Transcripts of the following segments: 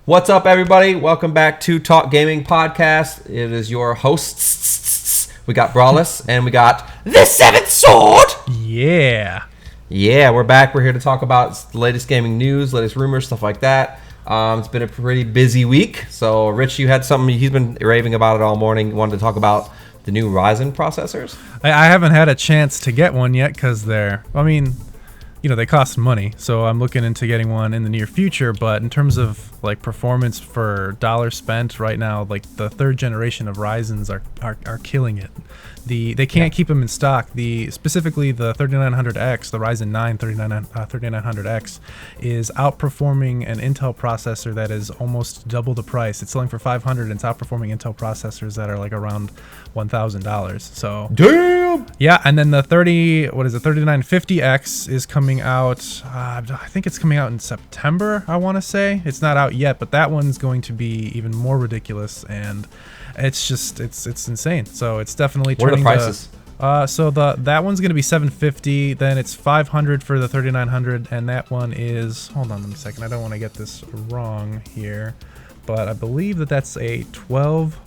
What's up, everybody? Welcome back to Talk Gaming Podcast. It is your hosts. We got Brallus and we got TheSeventhSword. Yeah, we're back. We're here to talk about the latest gaming news, latest rumors, stuff like that. It's been a pretty busy week. So, Rich, you had something. He's been raving about it all morning. You wanted to talk about the new Ryzen processors? I haven't had a chance to get one yet because they cost money, so I'm looking into getting one in the near future. But in terms of like performance for dollars spent right now, like the third generation of Ryzens are killing it. They can't keep them in stock. Specifically the 3900X, the Ryzen 9 3900X is outperforming an Intel processor that is almost double the price. It's selling for $500 and it's outperforming Intel processors that are like around $1,000. So damn. Yeah, and then the 3950X is coming out. I think it's coming out in September. I want to say it's not out yet, but that one's going to be even more ridiculous, and it's insane. So it's definitely turning. What are the prices? That one's going to be $750. Then it's $500 for the 3900, and that one is. Hold on a second. I don't want to get this wrong here, but I believe that's a 12.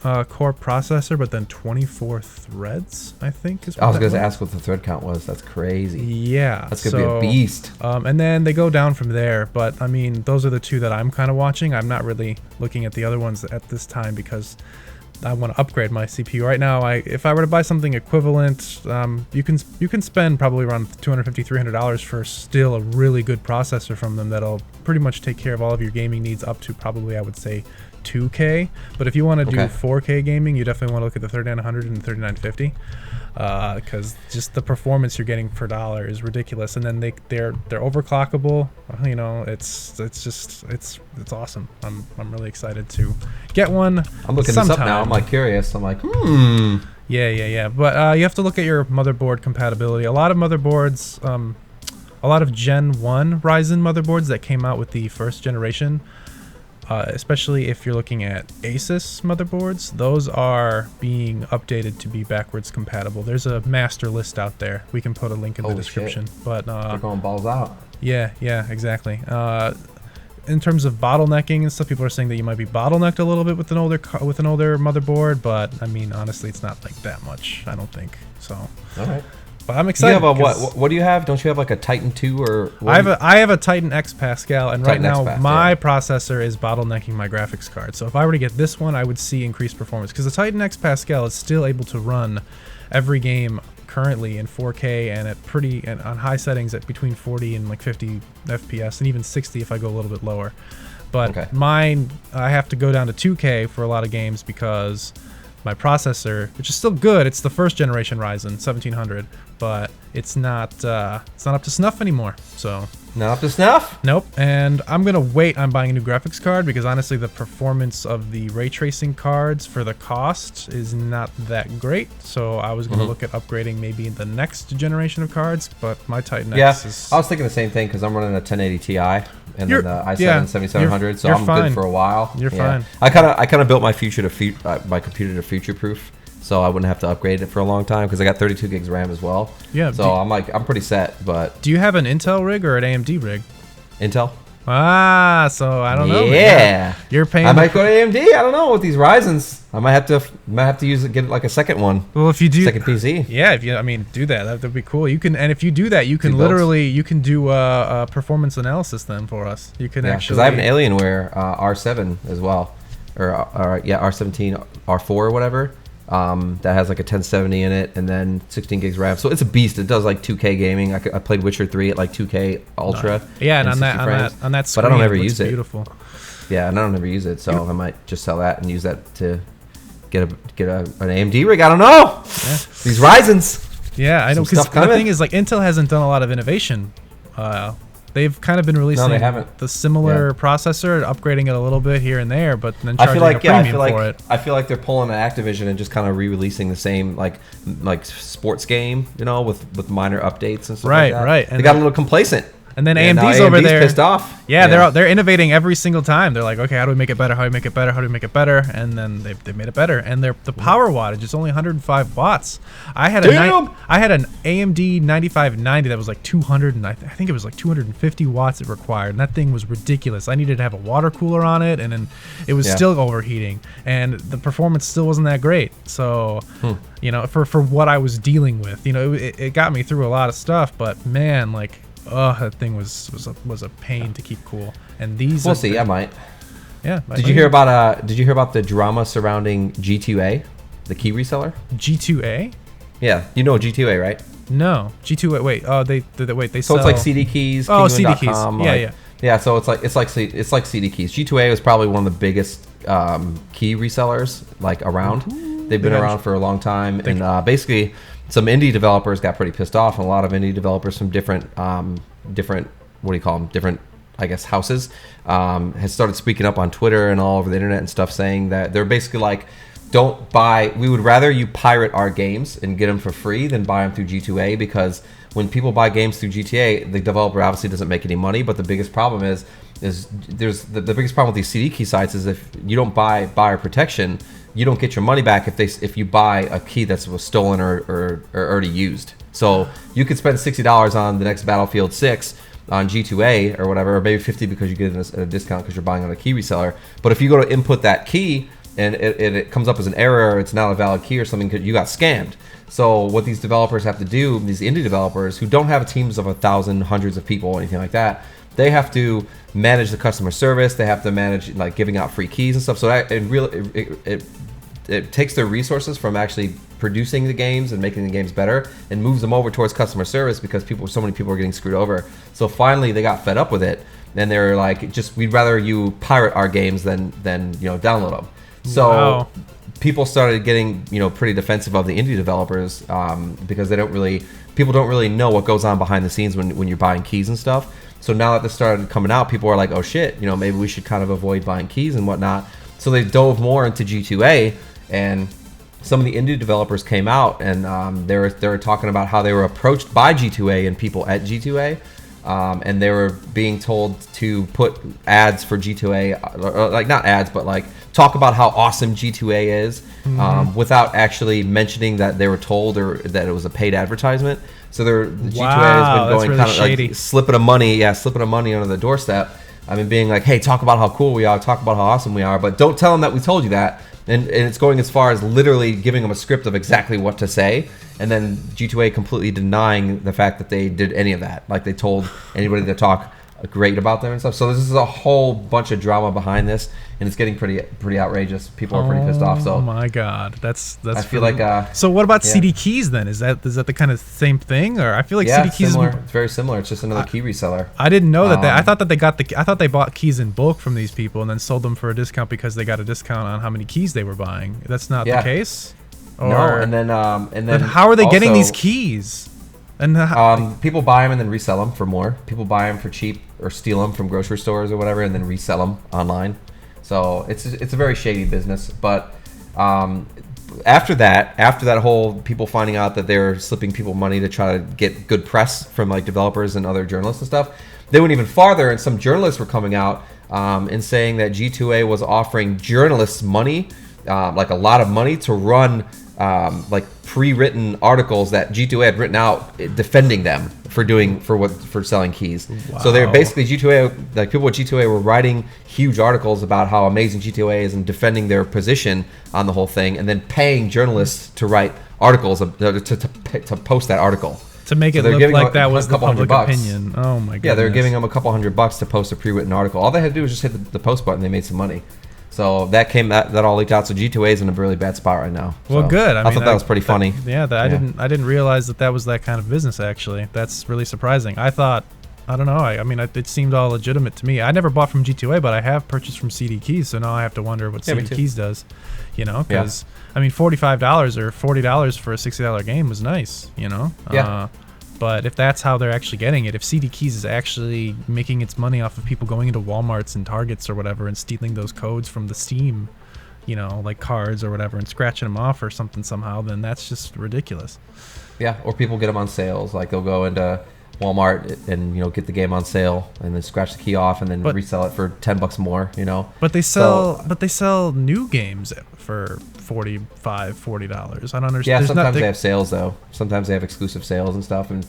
Core processor, but then 24 threads, I think. I was going to ask what the thread count was. That's crazy. Yeah. That's going to be a beast. And then they go down from there. But, I mean, those are the two that I'm kind of watching. I'm not really looking at the other ones at this time because I want to upgrade my CPU. Right now, if I were to buy something equivalent, you can spend probably around $250, $300 for still a really good processor from them that'll pretty much take care of all of your gaming needs up to probably, I would say, 2K. But if you want to do 4K gaming, you definitely want to look at the 3900 and the 3950 because just the performance you're getting per dollar is ridiculous. And then they're overclockable. You know, it's awesome. I'm really excited to get one. I'm looking this up now. I'm like curious. I'm like, Yeah. But you have to look at your motherboard compatibility. A lot of motherboards, a lot of Gen 1 Ryzen motherboards that came out with the first generation. Especially if you're looking at Asus motherboards, those are being updated to be backwards compatible. There's a master list out there. We can put a link in the description. Shit. But they're going balls out. Yeah, exactly. In terms of bottlenecking and stuff, people are saying that you might be bottlenecked a little bit with an older motherboard, but I mean, honestly, it's not like that much. I don't think so. All right. But I'm excited. You have what do you have? Don't you have like a Titan 2 or? I have a Titan X Pascal, and Titan right now my yeah. processor is bottlenecking my graphics card. So if I were to get this one, I would see increased performance because the Titan X Pascal is still able to run every game currently in 4K and on high settings at between 40 and like 50 FPS and even 60 if I go a little bit lower. But mine, I have to go down to 2K for a lot of games because my processor, which is still good, it's the first generation Ryzen 1700, but it's not up to snuff anymore. So not up to snuff? Nope. And I'm gonna wait on buying a new graphics card because honestly, the performance of the ray tracing cards for the cost is not that great. So I was gonna look at upgrading maybe the next generation of cards, but my Titan X is. I was thinking the same thing because I'm running a 1080 Ti. And then the i7 7700, so I'm fine. good for a while. You're fine. I kind of built my my computer to future proof, so I wouldn't have to upgrade it for a long time because I got 32 gigs RAM as well. Yeah. So I'm pretty set. But do you have an Intel rig or an AMD rig? Intel. So I don't know. Yeah. You're paying. I might go to AMD. I don't know with these Ryzens. I might have to use it, get like a second one. Well, if you do second PC. Yeah, do that. That'd be cool. You can, and if you do that, you can do a performance analysis then for us. You can actually. Because I have an Alienware R7 as well, or R17, R4 or whatever. That has like a 1070 in it and then 16 gigs RAM. So it's a beast. It does like 2K gaming. I played Witcher 3 at like 2K Ultra. Yeah, and on that screen, but I don't ever use it. Beautiful. Yeah, and I don't ever use it. So I might just sell that and use that to get an AMD rig. I don't know. Yeah. These Ryzens. Yeah, I know. Because the thing is, like, Intel hasn't done a lot of innovation. They've kind of been releasing the similar processor, upgrading it a little bit here and there, but then charging a premium for it. I feel like they're pulling an Activision and just kind of re-releasing the same like sports game, with minor updates and stuff like that. Right. They got a little complacent. And then AMD's over AMD's there pissed off. Yeah, they're innovating every single time. They're like, okay, how do we make it better? How do we make it better? How do we make it better? And then they made it better. And the power wattage is only 105 watts. I had an AMD 9590 that was like 200, and I think it was like 250 watts it required. And that thing was ridiculous. I needed to have a water cooler on it, and then it was still overheating, and the performance still wasn't that great. So, you know, for what I was dealing with, you know, it got me through a lot of stuff. But man, like, that thing was a pain to keep cool. And these we'll see. I might. Yeah. Did you hear about the drama surrounding G2A, the key reseller? G2A? Yeah, you know G2A, right? No, G2A. Wait. Oh, they So sell. it's like seedy keys. Oh, seedy keys. Yeah. So it's like seedy keys. G2A was probably one of the biggest key resellers like around. They've been around for a long time, and basically, some indie developers got pretty pissed off, and a lot of indie developers from different what do you call them? Different, I guess, houses has started speaking up on Twitter and all over the internet and stuff, saying that they're basically like, don't buy. We would rather you pirate our games and get them for free than buy them through G2A, because when people buy games through GTA, the developer obviously doesn't make any money. But the biggest problem is there's the biggest problem with these CD key sites is if you don't buy buyer protection, you don't get your money back if you buy a key that was stolen or already used. So you could spend $60 on the next Battlefield 6 on G2A or whatever, or maybe 50 because you get it at a discount because you're buying on a key reseller. But if you go to input that key and it comes up as an error, or it's not a valid key or something, you got scammed. So what these developers have to do, these indie developers who don't have teams of 1,000, hundreds of people, anything like that, they have to manage the customer service. They have to manage like giving out free keys and stuff. So that it takes their resources from actually producing the games and making the games better and moves them over towards customer service, because so many people are getting screwed over. So finally they got fed up with it, and they're like, we'd rather you pirate our games than download them. So people started getting pretty defensive of the indie developers because people don't really know what goes on behind the scenes when you're buying keys and stuff. So now that this started coming out, people are like, oh shit, maybe we should kind of avoid buying keys and whatnot. So they dove more into G2A, and some of the indie developers came out and they were talking about how they were approached by G2A and people at G2A, and they were being told to put ads for G2A, or like not ads, but like talk about how awesome G2A is, without actually mentioning that they were told or that it was a paid advertisement. So G2A has been going really kind of like slipping of money under the doorstep. I mean, being like, hey, talk about how cool we are, talk about how awesome we are, but don't tell them that we told you that. And it's going as far as literally giving them a script of exactly what to say, and then G2A completely denying the fact that they did any of that. Like they told anybody to talk great about them and stuff. So this is a whole bunch of drama behind this, and it's getting pretty outrageous. People are pretty pissed off. So oh my god, that's. I feel like. So what about CD keys then? Is that the kind of same thing, or I feel like CD keys similar. It's very similar. It's just another key reseller. I didn't know that. I thought that I thought they bought keys in bulk from these people and then sold them for a discount because they got a discount on how many keys they were buying. That's not the case. No, and then how are they getting these keys? And people buy them and then resell them for more. People buy them for cheap or steal them from grocery stores or whatever, and then resell them online. So it's a very shady business. But after that whole people finding out that they're slipping people money to try to get good press from like developers and other journalists and stuff, they went even farther, and some journalists were coming out and saying that G2A was offering journalists money, like a lot of money, to run like pre-written articles that G2A had written out defending them for selling keys. Wow. So they're basically G2A, like people at G2A were writing huge articles about how amazing G2A is and defending their position on the whole thing, and then paying journalists to write articles to post that article. To make it look like that was the public opinion. Oh my goodness. Yeah, they're giving them a couple $100 to post a pre-written article. All they had to do was just hit the post button. They made some money. So that all leaked out. So G2A is in a really bad spot right now. Well, so good. I thought that was pretty funny. I didn't realize that was that kind of business. Actually, that's really surprising. I don't know. I mean, it seemed all legitimate to me. I never bought from G2A, but I have purchased from CD Keys. So now I have to wonder what CD Keys does. Because I mean, $45 or $40 for a $60 game was nice. Yeah. But if that's how they're actually getting it, if CD Keys is actually making its money off of people going into Walmarts and Targets or whatever and stealing those codes from the Steam, like cards or whatever, and scratching them off or something somehow, then that's just ridiculous. Yeah, or people get them on sales. Like they'll go into Walmart and get the game on sale and then scratch the key off and then resell it for $10 more. But they sell new games for $45, $40. I don't understand. Yeah, sometimes they have sales though. Sometimes they have exclusive sales and stuff, and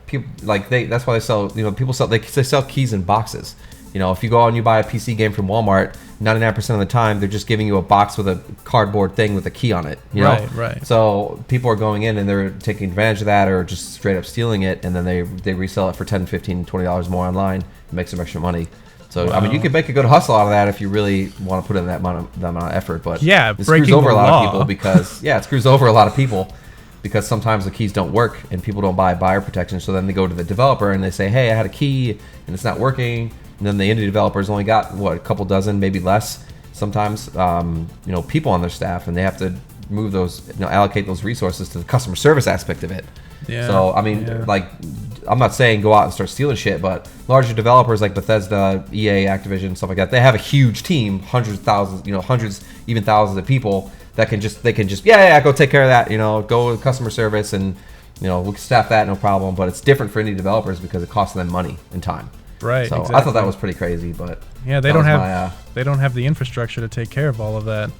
people that's why they sell. People sell they sell keys in boxes. If you go out and you buy a PC game from Walmart, 99% of the time they're just giving you a box with a cardboard thing with a key on it. Right. So people are going in and they're taking advantage of that or just straight up stealing it, and then they resell it for $10, $15, $20 more online and make some extra money. So wow. You could make a good hustle out of that if you really want to put in that amount of effort. But it screws over a lot of people because it screws over a lot of people because sometimes the keys don't work and people don't buy buyer protection. So then they go to the developer and they say, hey, I had a key and it's not working. And then the indie developers only got a couple dozen, maybe less. Sometimes, people on their staff, and they have to move those, allocate those resources to the customer service aspect of it. Yeah. So I'm not saying go out and start stealing shit, but larger developers like Bethesda, EA, Activision, stuff like that, they have a huge team, hundreds, thousands, hundreds, even thousands of people that can just go take care of that. Go with customer service, and we can staff that, no problem. But it's different for indie developers because it costs them money and time. Right. So exactly. I thought that was pretty crazy, but yeah, they don't have the infrastructure to take care of all of that.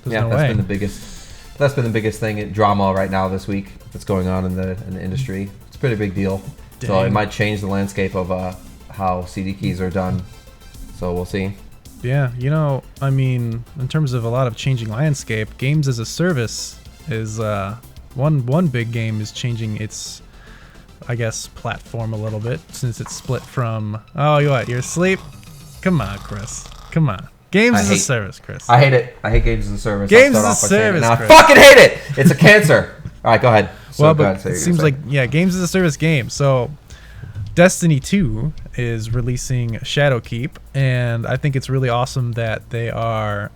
That's been the biggest thing, drama right now this week that's going on in the industry. It's a pretty big deal. Dang. So it might change the landscape of how CD keys are done. So we'll see. Yeah, in terms of a lot of changing landscape, games as a service is one big game is changing its, I guess, platform a little bit since it's split from. Oh, you're asleep? Come on, Chris. Come on. Games as a service, Chris. I hate it. I hate games as a service. Games as a service. I fucking hate it. It's a cancer. All right, go ahead. It seems like games as a service game. So, Destiny 2 is releasing Shadowkeep, and I think it's really awesome that they are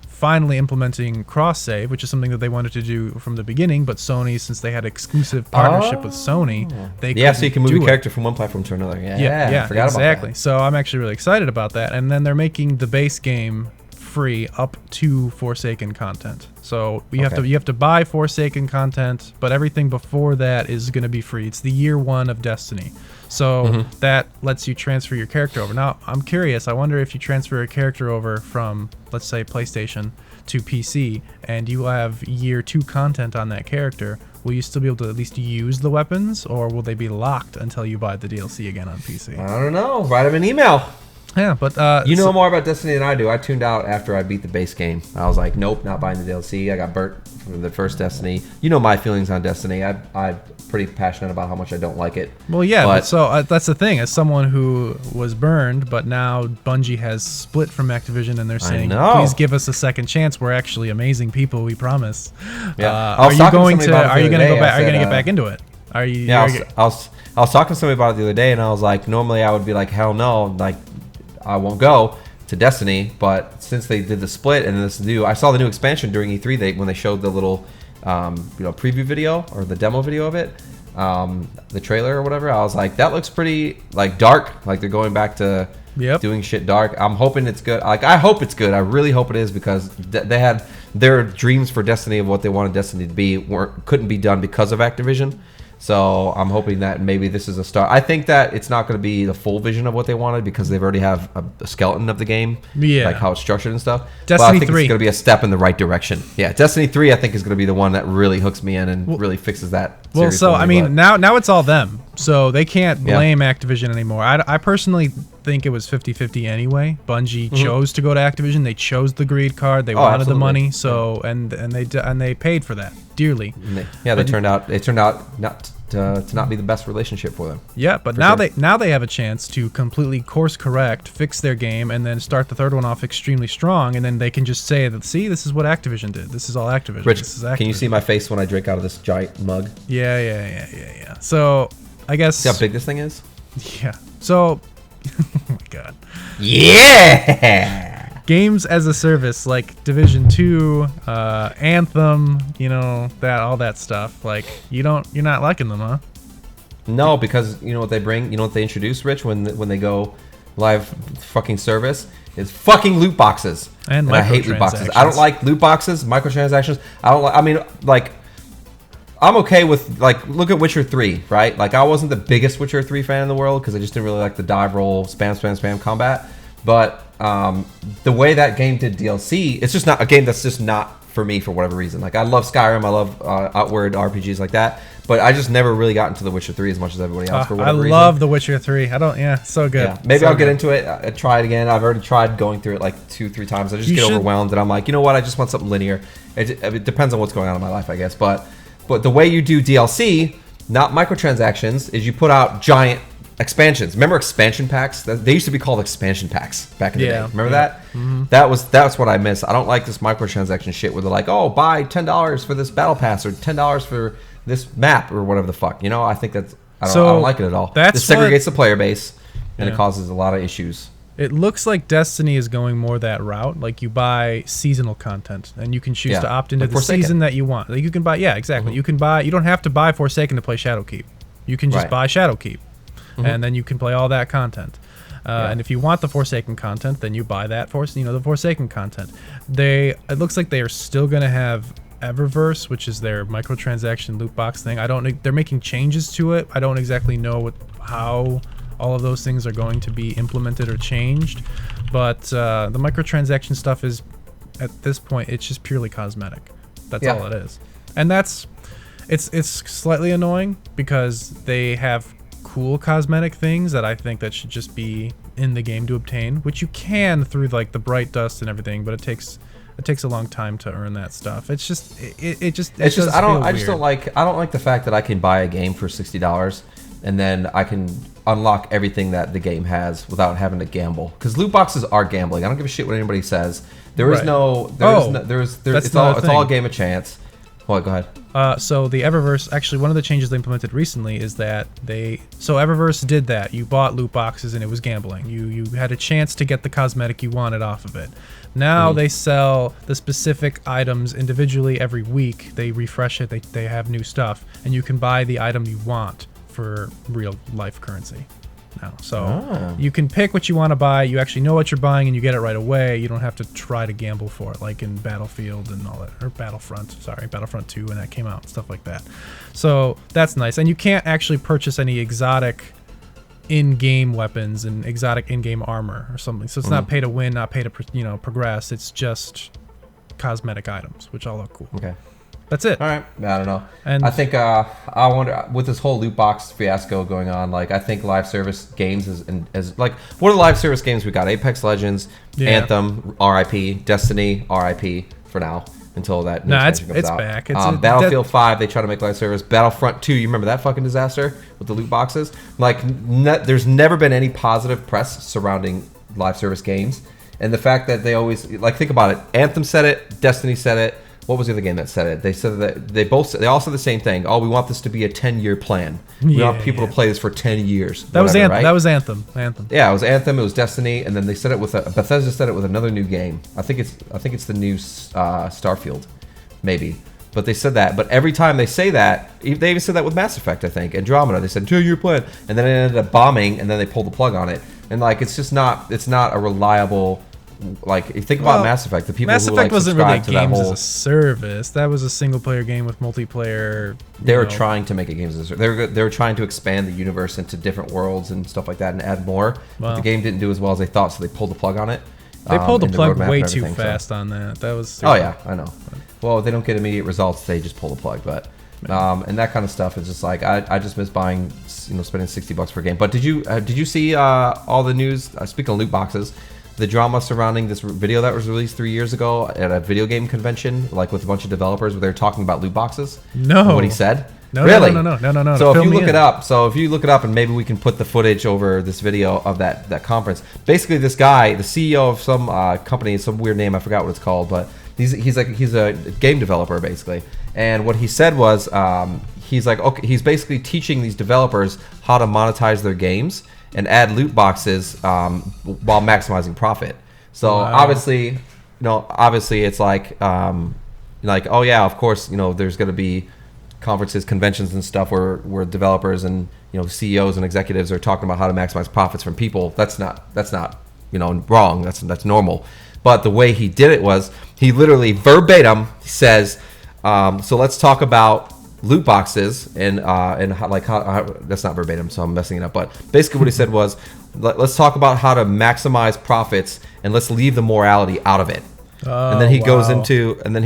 finally implementing cross-save, which is something that they wanted to do from the beginning, but Sony, since they had exclusive partnership with Sony, they so you can move your character from one platform to another. Yeah, forgot exactly. About that. So I'm actually really excited about that. And then they're making the base game free up to Forsaken content. So you have to buy Forsaken content, but everything before that is going to be free. It's the year one of Destiny. So that lets you transfer your character over. Now, I'm curious. I wonder if you transfer a character over from, let's say, PlayStation to PC, and you have year 2 content on that character, will you still be able to at least use the weapons, or will they be locked until you buy the DLC again on PC? I don't know. Write them an email. Yeah, but you know more about Destiny than I do. I tuned out after I beat the base game. I was like, nope, not buying the DLC. I got burnt from the first Destiny. You know my feelings on Destiny. I'm pretty passionate about how much I don't like it. Well, yeah, but that's the thing. As someone who was burned, but now Bungie has split from Activision, and they're saying, please give us a second chance. We're actually amazing people, we promise. Yeah. Are you going to get back into it? Are you? Yeah, I was talking to somebody about it the other day, and I was like, normally I would be like, hell no, like, I won't go to Destiny, but since they did the split and this new, I saw the new expansion during E3 when they showed the little preview video or the demo video of it, the trailer or whatever. I was like, that looks pretty like dark, like they're going back to doing shit dark. I'm hoping it's good. Like, I hope it's good. I really hope it is, because they had their dreams for Destiny of what they wanted Destiny to be couldn't be done because of Activision. So I'm hoping that maybe this is a start. I think that it's not going to be the full vision of what they wanted, because they've already have a skeleton of the game, like how it's structured and stuff. Destiny but I think 3 it's going to be a step in the right direction. Yeah, Destiny 3 I think is going to be the one that really hooks me in and really fixes that. Well, so I mean, now it's all them, so they can't blame Activision anymore. I personally think it was 50-50 anyway. Bungie chose to go to Activision. They chose the greed card. They wanted the money. So and they paid for that dearly. They turned out not to not be the best relationship for them. Yeah, but now they have a chance to completely course correct, fix their game, and then start the third one off extremely strong, and then they can just say that, see, this is what Activision did. This is all Activision. Rich, this is Activision. Can you see my face when I drink out of this giant mug? Yeah. So I guess. See how big this thing is? Yeah. So. Oh my god. Yeah. Games as a service like Division 2, Anthem, all that stuff. Like, you're not liking them, huh? No, because you know what they bring, you know what they introduce, Rich, when they go live fucking service is fucking loot boxes. And I hate loot boxes. I don't like loot boxes, microtransactions. I I'm okay with, like, look at Witcher 3, right? Like, I wasn't the biggest Witcher 3 fan in the world because I just didn't really like the dive roll, spam combat. But the way that game did DLC, it's just not a game that's just not for me for whatever reason. Like, I love Skyrim, I love Outward RPGs like that, but I just never really got into The Witcher 3 as much as everybody else for whatever reason. I love The Witcher 3. So good. Yeah, maybe so I'll get into it, try it again. I've already tried going through it like 2-3 times. I just get overwhelmed, and I'm like, you know what? I just want something linear. It depends on what's going on in my life, I guess. But the way you do DLC, not microtransactions, is you put out giant expansions. Remember expansion packs? They used to be called expansion packs back in the day. Remember that? Mm-hmm. That's what I miss. I don't like this microtransaction shit where they're like, oh, buy $10 for this battle pass or $10 for this map or whatever the fuck. You know, I think I don't like it at all. This segregates the player base and it causes a lot of issues. It looks like Destiny is going more that route. Like, you buy seasonal content and you can choose to opt into the season that you want. Like, you can buy, exactly. Mm-hmm. You don't have to buy Forsaken to play Shadowkeep. You can just buy Shadowkeep. Mm-hmm. And then you can play all that content. And if you want the Forsaken content, then you buy that the Forsaken content. It looks like they are still going to have Eververse, which is their microtransaction loot box thing. They're making changes to it. I don't exactly know how all of those things are going to be implemented or changed, but the microtransaction stuff is, at this point, it's just purely cosmetic. That's all it is. And it's slightly annoying because they have cool cosmetic things that I think that should just be in the game to obtain, which you can through like the bright dust and everything, but it takes a long time to earn that stuff. It's just I don't like the fact that I can buy a game for $60 and then I can unlock everything that the game has without having to gamble, because loot boxes are gambling. I don't give a shit what anybody says. It's all a game of chance. Well, go ahead. So the Eververse, actually, one of the changes they implemented recently is that Eververse did that. You bought loot boxes and it was gambling. You had a chance to get the cosmetic you wanted off of it. Now they sell the specific items individually every week. They refresh it. They have new stuff, and you can buy the item you want for real life currency now. So you can pick what you want to buy. You actually know what you're buying and you get it right away. You don't have to try to gamble for it like in Battlefield and all that, or Battlefront 2 when that came out, stuff like that. So that's nice. And you can't actually purchase any exotic in-game weapons and exotic in-game armor or something. So it's not pay to win, not pay to progress. It's just cosmetic items, which all look cool. Okay. That's it. All right. I don't know. And I think I wonder, with this whole loot box fiasco going on, like, I think live service games is like, what are the live service games we got? Apex Legends, Anthem, RIP, Destiny, RIP for now until that new expansion comes out. Back. Battlefield 5, they try to make live service. Battlefront 2, you remember that fucking disaster with the loot boxes? Like, there's never been any positive press surrounding live service games, and the fact that they always, like, think about it. Anthem said it, Destiny said it. What was the other game that said it? They said that they all said the same thing. Oh, we want this to be a 10-year plan. We want people to play this for 10 years. That was Anthem. Right? That was Anthem. Yeah, it was Anthem. It was Destiny, and then they said it with Bethesda said it with another new game. I think it's the new Starfield, maybe. But they said that. But every time they say that, they even said that with Mass Effect. I think Andromeda. They said 2-year plan, and then it ended up bombing, and then they pulled the plug on it. And like, it's just not. It's not a reliable. Like, if you think about Mass Effect, the people Mass who Effect wasn't really games as a service. That was a single player game with multiplayer. They were trying to make it games as a service. They were trying to expand the universe into different worlds and stuff like that and add more. But the game didn't do as well as they thought, so they pulled the plug on it. They pulled the plug way too fast on that. That was stupid. Oh yeah, I know. Well, they don't get immediate results. They just pull the plug, but. And that kind of stuff is just like, I just miss buying, spending $60 per game. But did you see all the news? Speaking of loot boxes, the drama surrounding this video that was released 3 years ago at a video game convention, like with a bunch of developers, where they were talking about loot boxes. No. What he said? No, really? No. So if you look it up, and maybe we can put the footage over this video of that conference. Basically, this guy, the CEO of some company, some weird name, I forgot what it's called, but he's a game developer basically. And what he said was, he's basically teaching these developers how to monetize their games and add loot boxes while maximizing profit. So obviously it's like oh yeah, of course, there's going to be conferences, conventions and stuff where developers and CEOs and executives are talking about how to maximize profits from people. That's not wrong. That's normal. But the way he did it was, he literally verbatim says, so let's talk about loot boxes and how that's not verbatim, so I'm messing it up. But basically, what he said was, let's talk about how to maximize profits and let's leave the morality out of it. And then he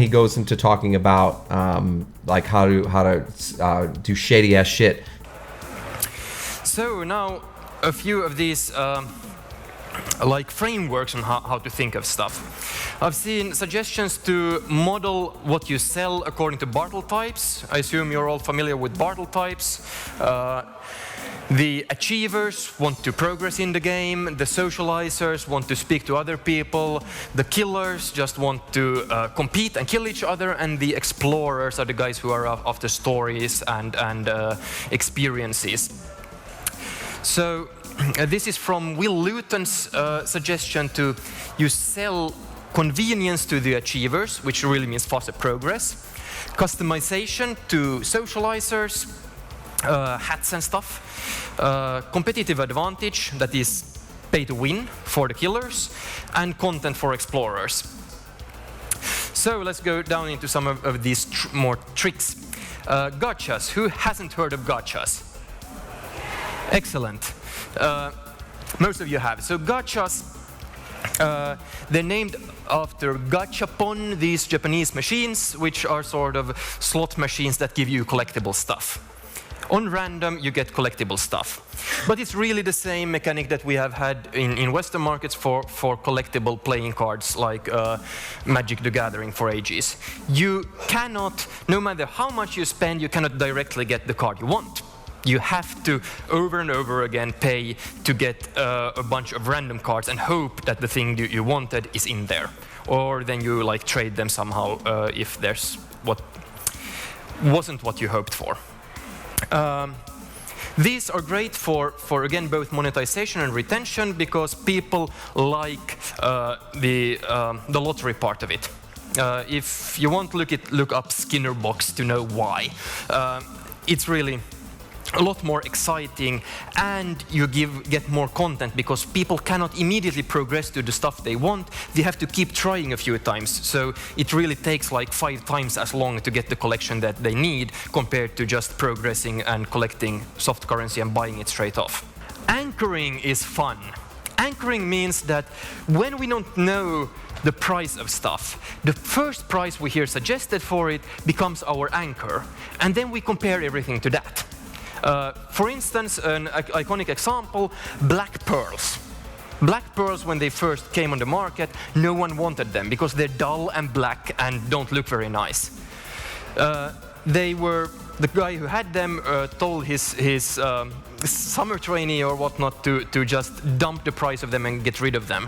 goes into talking about how to do shady ass shit. So now a few of these frameworks on how to think of stuff. I've seen suggestions to model what you sell according to Bartle types. I assume you're all familiar with Bartle types. The achievers want to progress in the game, the socializers want to speak to other people, the killers just want to compete and kill each other, and the explorers are the guys who are after stories and experiences. So this is from Will Luton's suggestion to you sell convenience to the achievers, which really means faster progress, customization to socializers, hats and stuff, competitive advantage, that is pay to win for the killers, and content for explorers. So let's go down into some of these more tricks. Gachas. Who hasn't heard of gachas? Excellent. Most of you have. So gachas, they're named after gachapon, these Japanese machines, which are sort of slot machines that give you collectible stuff. On random, you get collectible stuff. But it's really the same mechanic that we have had in Western markets for collectible playing cards like Magic the Gathering for ages. You cannot, no matter how much you spend, you cannot directly get the card you want. You have to, over and over again, pay to get a bunch of random cards and hope that the thing you wanted is in there. Or then you trade them somehow if there's what wasn't what you hoped for. These are great for again both monetization and retention because people like the lottery part of it. If you want, look up Skinner box to know why. It's really a lot more exciting, and you get more content because people cannot immediately progress to the stuff they want. They have to keep trying a few times, so it really takes 5 times as long to get the collection that they need compared to just progressing and collecting soft currency and buying it straight off. Anchoring is fun. Anchoring means that when we don't know the price of stuff, the first price we hear suggested for it becomes our anchor, and then we compare everything to that. For instance, an iconic example, black pearls. Black pearls, when they first came on the market, no one wanted them because they're dull and black and don't look very nice. The guy who had them told his summer trainee or whatnot to just dump the price of them and get rid of them.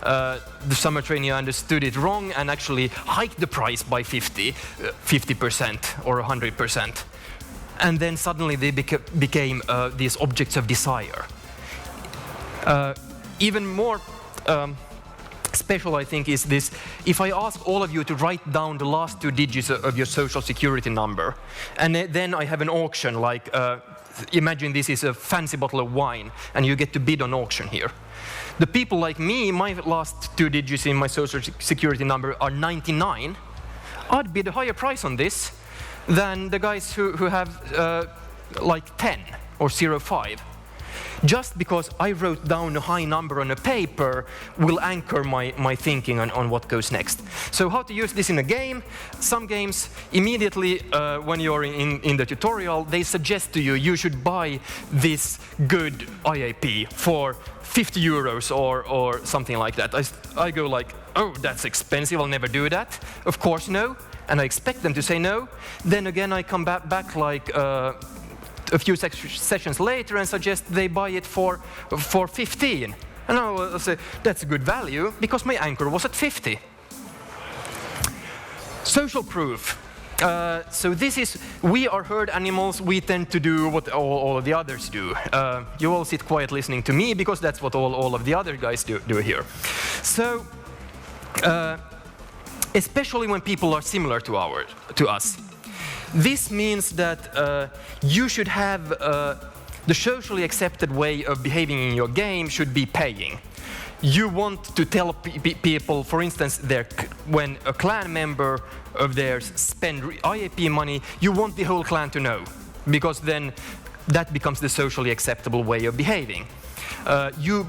The summer trainee understood it wrong and actually hiked the price by 50% or 100%. And then suddenly they became these objects of desire. Even more special, I think, is this. If I ask all of you to write down the last 2 digits of your social security number, and then I have an auction, imagine this is a fancy bottle of wine, and you get to bid on auction here. The people like me, my last 2 digits in my social security number are 99. I'd bid a higher price on this than the guys who have 10 or 05. Just because I wrote down a high number on a paper will anchor my thinking on what goes next. So how to use this in a game? Some games, immediately when you're in the tutorial, they suggest to you, you should buy this good IAP for 50 euros or something like that. I go oh, that's expensive, I'll never do that. Of course, no. And I expect them to say no. Then again, I come back a few sessions later and suggest they buy it for 15. And I'll say, that's a good value, because my anchor was at 50. Social proof. So this is, we are herd animals, we tend to do what all of the others do. You all sit quiet listening to me, because that's what all of the other guys do here. So, especially when people are similar to us. This means that you should have the socially accepted way of behaving in your game should be paying. you want to tell people, for instance, when a clan member of theirs spend IAP money, you want the whole clan to know, because then that becomes the socially acceptable way of behaving. You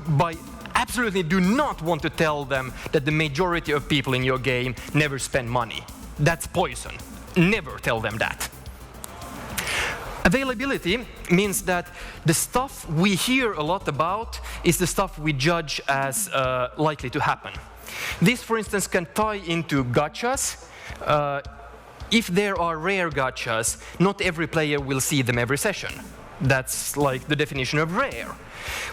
absolutely do not want to tell them that the majority of people in your game never spend money. That's poison. Never tell them that. Availability means that the stuff we hear a lot about is the stuff we judge as likely to happen. This, for instance, can tie into gachas. If there are rare gachas, not every player will see them every session. That's like the definition of rare,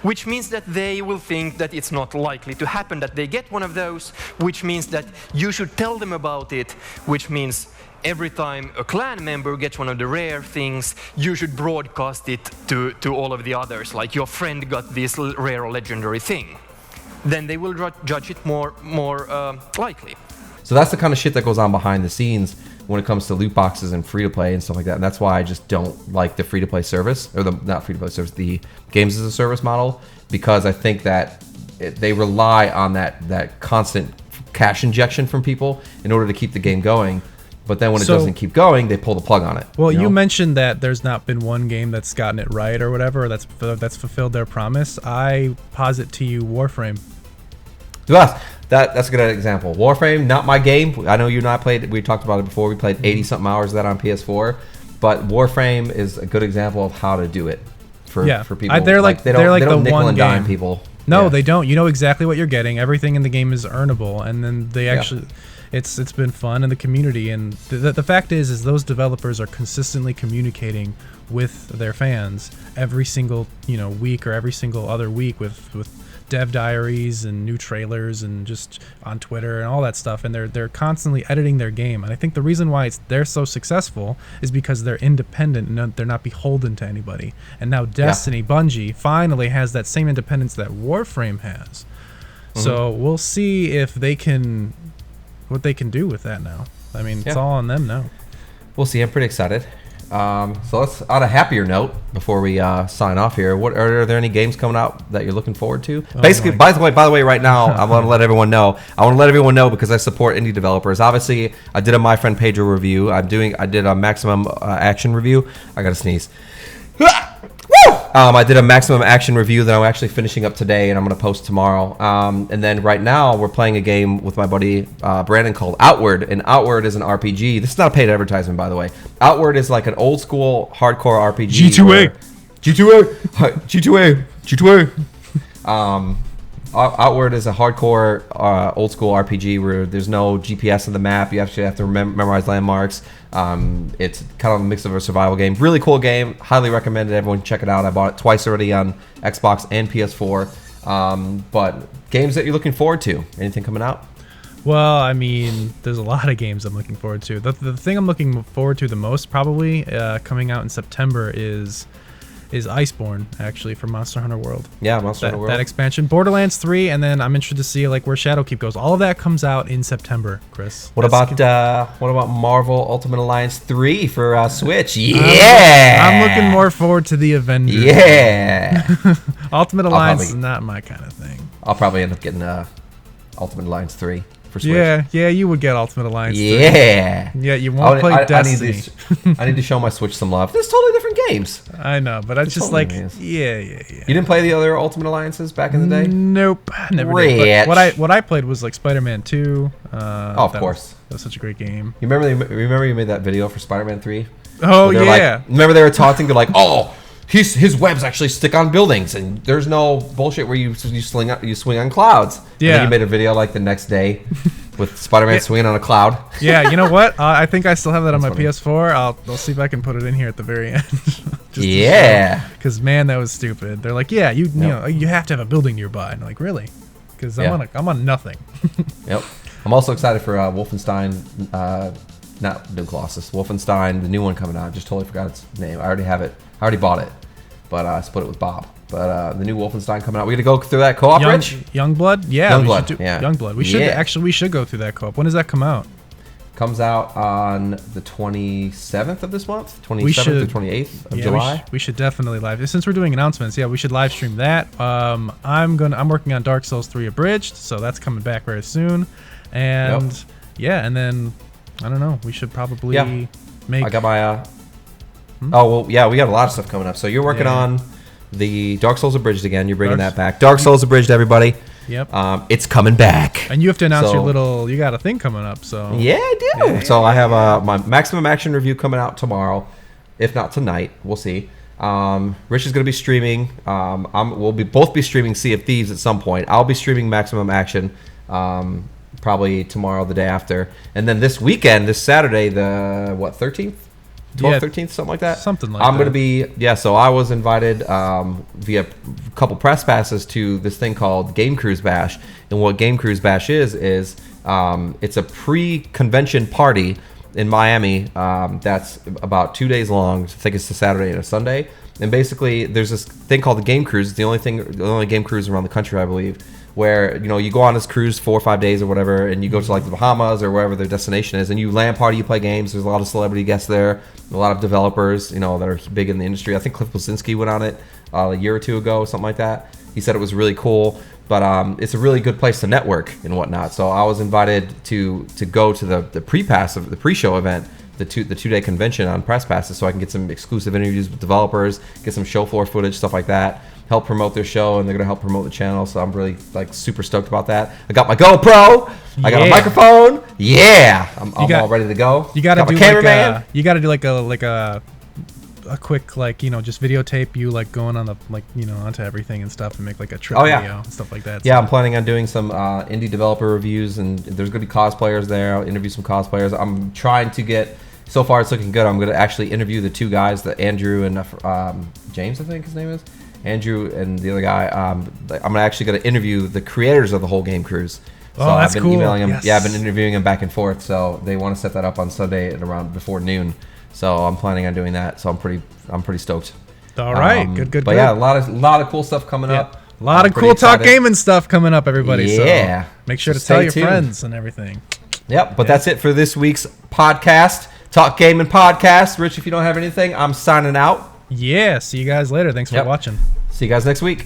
which means that they will think that it's not likely to happen that they get one of those, which means that you should tell them about it, which means every time a clan member gets one of the rare things, you should broadcast it to all of the others, like your friend got this rare or legendary thing. Then they will judge it more likely. So that's the kind of shit that goes on behind the scenes when it comes to loot boxes and free-to-play and stuff like that. And that's why I just don't like the free-to-play service, or not free-to-play service, the games as a service model, because I think that they rely on that constant cash injection from people in order to keep the game going. But then when it doesn't keep going, they pull the plug on it. Well, you mentioned that there's not been one game that's gotten it right or whatever, or that's fulfilled their promise. I posit to you Warframe. Yes, that's a good example. Warframe, not my game. I know you and I played. We talked about it before. We played 80-something hours of that on PS4. But Warframe is a good example of how to do it for people. They're like they don't the nickel one and dime game. people. No, they don't. You know exactly what you're getting. Everything in the game is earnable, and then they actually. It's been fun in the community, and the fact is those developers are consistently communicating with their fans every single week or every single other week with dev diaries and new trailers and just on Twitter and all that stuff, and they're constantly editing their game. And I think the reason why they're so successful is because they're independent and they're not beholden to anybody. And now Destiny, Bungie, finally has that same independence that Warframe has. Mm-hmm. So we'll see if what they can do with that now. I mean, it's all on them now. We'll see. I'm pretty excited. So let's, on a happier note, before we sign off here, are there any games coming out that you're looking forward to? Basically, by the way, right now, I want to let everyone know. Because I support indie developers. Obviously, I did a My Friend Pedro review. I did a Maximum Action review. I gotta sneeze. I did a Maximum Action review that I'm actually finishing up today, and I'm going to post tomorrow. And then right now, we're playing a game with my buddy Brandon called Outward, and Outward is an RPG. This is not a paid advertisement, by the way. Outward is like an old school hardcore RPG. G2A. Outward is a hardcore old school RPG where there's no GPS on the map. You actually have to memorize landmarks. It's kind of a mix of a survival game. Really cool game. Highly recommend it. Everyone check it out. I bought it twice already on Xbox and PS4. But games that you're looking forward to? Anything coming out? Well, I mean, there's a lot of games I'm looking forward to. The thing I'm looking forward to the most, probably coming out in September, is Iceborne, actually, for Monster Hunter World. Yeah, Monster Hunter World. That expansion. Borderlands 3, and then I'm interested to see where Shadowkeep goes. All of that comes out in September, Chris. What about Marvel Ultimate Alliance 3 for Switch? Yeah! I'm looking more forward to the Avengers. Yeah! Ultimate Alliance is not my kind of thing. I'll probably end up getting Ultimate Alliance 3 for Switch. Yeah, you would get Ultimate Alliance 3. Yeah! Yeah, you won't play Destiny. I need to show my Switch some love. There's totally different games. I know, but it's just totally yeah. You didn't play the other Ultimate Alliances back in the day? Nope, never did. But what I played was like Spider-Man 2. Of course. That was such a great game. You remember you made that video for Spider-Man 3? Oh, yeah. Remember they were taunting, they're like, oh, his webs actually stick on buildings, and there's no bullshit where you swing on clouds. Yeah. And then you made a video like the next day with Spider-Man swinging on a cloud. Yeah, you know what? I think I still have that on my PS4. I'll see if I can put it in here at the very end. Because man, that was stupid. They're like, yeah, you know, you have to have a building nearby. And I'm like, really? Because I'm on nothing. Yep. I'm also excited for Wolfenstein. Not New Colossus. Wolfenstein, the new one coming out. I just totally forgot its name. I already have it. I already bought it, but I split it with Bob. But the new Wolfenstein coming out. We gonna go through that co-op, Rich? Youngblood? Yeah. Youngblood. Youngblood. We should go through that co-op. When does that come out? Comes out on the 27th of this month, 27th or 28th of July. We should definitely live. Since we're doing announcements, we should live stream that. I'm working on Dark Souls 3 Abridged, so that's coming back very soon. And and then I don't know. We should probably make. I got my. Oh well, yeah, we got a lot of stuff coming up. So you're working on the Dark Souls Abridged again. You're bringing that back. Dark Souls Abridged, everybody. Yep. It's coming back. And you have to announce you got a thing coming up, so. Yeah, I do. Yeah. So I have my Maximum Action review coming out tomorrow, if not tonight. We'll see. Rich is going to be streaming. We'll both be streaming Sea of Thieves at some point. I'll be streaming Maximum Action probably tomorrow, the day after. And then this weekend, this Saturday, the 13th? 12th, 13th, something like that. Something like I'm that. going to be, so I was invited via a couple press passes to this thing called Game Cruise Bash. And what Game Cruise Bash is it's a pre-convention party in Miami that's about 2 days long. I think it's a Saturday and a Sunday. And basically, there's this thing called the Game Cruise. It's the only game cruise around the country, I believe, where you go on this cruise 4 or 5 days or whatever, and you go to like the Bahamas or wherever their destination is, and you land party, you play games. There's a lot of celebrity guests there, a lot of developers, that are big in the industry. I think Cliff Blasinski went on it a year or two ago, something like that. He said it was really cool, but it's a really good place to network and whatnot. So I was invited to go to the pre-show event, the two-day convention on press passes, so I can get some exclusive interviews with developers, get some show floor footage, stuff like that. Help promote their show, and they're gonna help promote the channel. So I'm really super stoked about that. I got my GoPro. I got a microphone. Yeah, I'm all ready to go. You gotta do cameraman. You gotta do like a quick just videotape you going on the onto everything and stuff, and make like a trip video and stuff like that. Yeah, I'm planning on doing some indie developer reviews, and there's gonna be cosplayers there. I'll interview some cosplayers. I'm trying to get. So far, it's looking good. I'm gonna actually interview the two guys, the Andrew and James, I think his name is. Andrew and the other guy. I'm actually going to interview the creators of the whole Game Cruise. So that's I've been emailing them. Yes. Yeah, I've been interviewing them back and forth. So they want to set that up on Sunday at around before noon. So I'm planning on doing that. So I'm pretty stoked. All right, good. But yeah, a lot of cool stuff coming up. A lot of cool Talk Gaming stuff coming up, everybody. Yeah. So make sure to tell your friends and everything. Yep. But that's it for this week's podcast, Talk Gaming Podcast. Rich, if you don't have anything, I'm signing out. Yeah. See you guys later. Thanks for watching. See you guys next week.